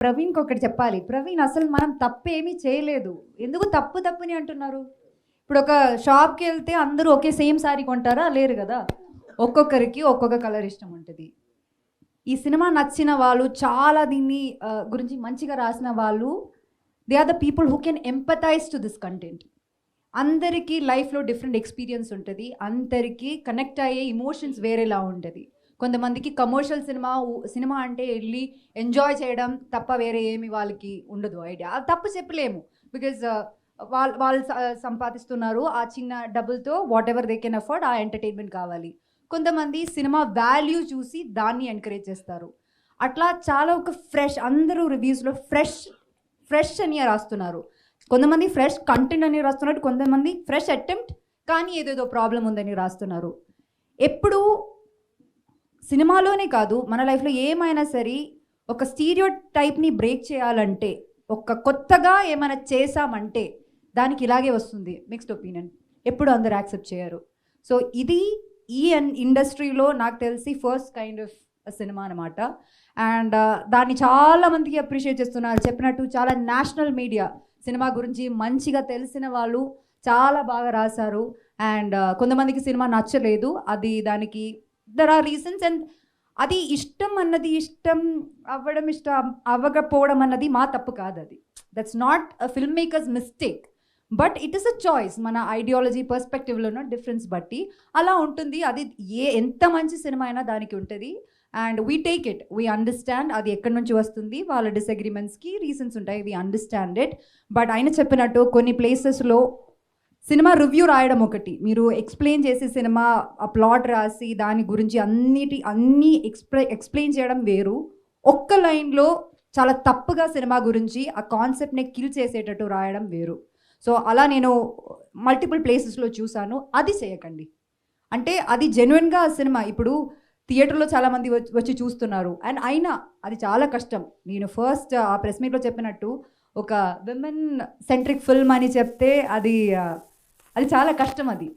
ప్రవీణ్కి ఒకటి చెప్పాలి. ప్రవీణ్ అసలు మనం తప్పేమీ చేయలేదు. ఎందుకు తప్పుని అంటున్నారు? ఇప్పుడు ఒక షాప్‌కి వెళ్తే అందరూ ఒకే సేమ్ సారీ కొంటారా? లేరు కదా! ఒక్కొక్కరికి ఒక్కొక్క కలర్ ఇష్టం ఉంటది. ఈ సినిమా నచ్చిన వాళ్ళు చాలా దీన్ని గురించి మంచిగా రాసిన వాళ్ళు they are the people who can empathize to this content. అందరికీ లైఫ్‌లో డిఫరెంట్ ఎక్స్‌పీరియన్స్ ఉంటది. అందరికీ కనెక్ట్ అయ్యే ఎమోషన్స్ వేరేలా ఉంటది. కొంతమందికి కమర్షియల్ సినిమా అంటే ఎళ్లి ఎంజాయ్ చేయడం తప్ప వేరే ఏమి వాళ్ళకి ఉండదు ఐడియా. అది తప్పు చెప్పలేము. బికాజ్ వాళ్ళు సంపాదిస్తున్నారు. ఆ చిన్న డబ్బులతో వాటెవర్ దే కెన్ అఫోర్డ్ ఆ ఎంటర్‌టైన్‌మెంట్ కావాలి. కొంతమంది సినిమా వాల్యూ చూసి దాన్ని ఎంకరేజ్ చేస్తారు. అట్లా చాలా ఒక ఫ్రెష్ అందరూ రివ్యూస్‌లో ఫ్రెష్ అని రాస్తున్నారు. కొంతమంది ఫ్రెష్ కంటెంట్ అని రాస్తున్నారు. కొంతమంది ఫ్రెష్ అటెంప్ట్ కానీ ఏదేదో ప్రాబ్లం ఉందని రాస్తున్నారు. ఎప్పుడు సినిమాలోనే కాదు మన లైఫ్లో ఏమైనా సరే ఒక స్టీరియో టైప్ని బ్రేక్ చేయాలంటే ఒక కొత్తగా ఏమైనా చేసామంటే దానికి ఇలాగే వస్తుంది మిక్స్డ్ ఒపీనియన్. ఎప్పుడు అందరు యాక్సెప్ట్ చేయరు. సో ఇది ఈ ఇండస్ట్రీలో నాకు తెలిసి ఫస్ట్ కైండ్ ఆఫ్ సినిమా అనమాట. అండ్ దాన్ని చాలా మందికి అప్రిషియేట్ చేస్తున్నారు. చెప్పినట్టు చాలా నేషనల్ మీడియా సినిమా గురించి మంచిగా తెలిసిన వాళ్ళు చాలా బాగా రాశారు. అండ్ కొంతమందికి సినిమా నచ్చలేదు. అది దానికి దర్ ఆర్ రీజన్స్. అండ్ అది ఇష్టం అవ్వకపోవడం అన్నది మా తప్పు కాదు. అది that's not a film makers mistake, but it is a choice. మన ఐడియాలజీ పర్స్పెక్టివ్లోనో డిఫరెన్స్ బట్టి అలా ఉంటుంది. అది ఎంత మంచి సినిమా అయినా దానికి ఉంటుంది. And we take it, we understand అది ఎక్కడి నుంచి వస్తుంది. వాళ్ళ డిసగ్రిమెంట్స్కి రీజన్స్ ఉంటాయి, వీ అండర్స్టాండ్ ఇట్. బట్ ఆయన చెప్పినట్టు కొన్ని ప్లేసెస్లో సినిమా రివ్యూ రాయడం ఒకటి, మీరు ఎక్స్ప్లెయిన్ చేసి సినిమా ఆ ప్లాట్ రాసి దాని గురించి అన్నీ ఎక్స్ప్లెయిన్ చేయడం వేరు. ఒక్క లైన్లో చాలా తప్పుగా సినిమా గురించి ఆ కాన్సెప్ట్ని కిల్ చేసేటట్టు రాయడం వేరు. సో అలా నేను మల్టిపుల్ ప్లేసెస్లో చూశాను. అది చేయకండి. అంటే అది జెన్యున్గా సినిమా ఇప్పుడు థియేటర్లో చాలామంది వచ్చి చూస్తున్నారు. అండ్ అయినా అది చాలా కష్టం. నేను ఫస్ట్ ఆ ప్రెస్ మీట్లో చెప్పినట్టు ఒక విమెన్ సెంట్రిక్ ఫిల్మ్ అని చెప్తే అది చాలా కష్టం. అది